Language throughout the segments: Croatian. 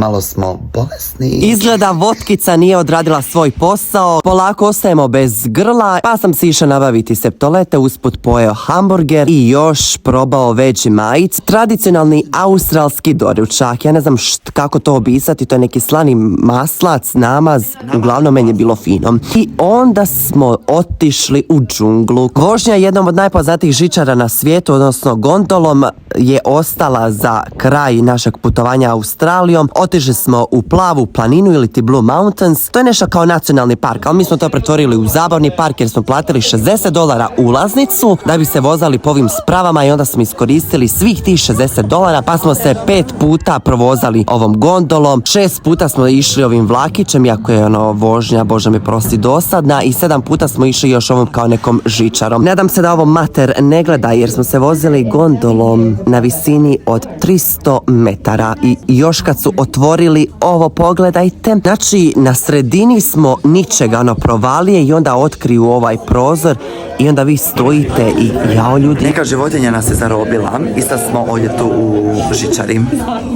Malo smo bolesni. Izgleda votkica nije odradila svoj posao, polako ostajemo bez grla, pa sam si išao nabaviti septolete, usput pojeo hamburger i još probao Vegemite, tradicionalni australski doručak. Ja ne znam kako to opisati, to je neki slani maslac, namaz, uglavnom meni je bilo fino. I onda smo otišli u džunglu. Vožnja jednom od najpoznatijih žičara na svijetu, odnosno gondolom, je ostala za kraj našeg putovanja Australijom. Otišli smo u Plavu planinu ili ti Blue Mountains. To je nešto kao nacionalni park, ali mi smo to pretvorili u zabavni park jer smo platili $60 ulaznicu da bi se vozali po ovim spravama i onda smo iskoristili svih tih $60 pa smo se 5 puta provozali ovom gondolom, 6 puta smo išli ovim vlakićem, iako je vožnja, bože mi prosti, dosadna, i 7 puta smo išli još ovom kao nekom žičarom. Nadam se da ovo mater ne gleda jer smo se vozili gondolom na visini od 300 metara i još kad su otvorili ovo, pogledajte, znači na sredini smo ničega, provalije, i onda otkriju ovaj prozor i onda vi stojite i jao ljudi. Neka životinja nas je zarobila i sad smo ovdje tu u žičari.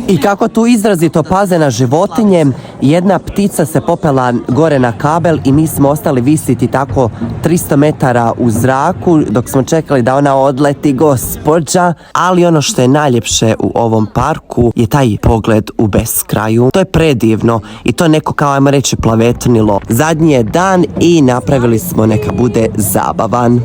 I kako tu izrazito paze na životinje, jedna ptica se popela gore na kabel i mi smo ostali visiti tako 300 metara u zraku dok smo čekali da ona odleti, gospođa. Ali ono što je najljepše u ovom parku je taj pogled u beskraju. To je predivno i to je neko, kao ajmo reći, plavetnilo. Zadnji je dan i napravili smo neka bude zabavan.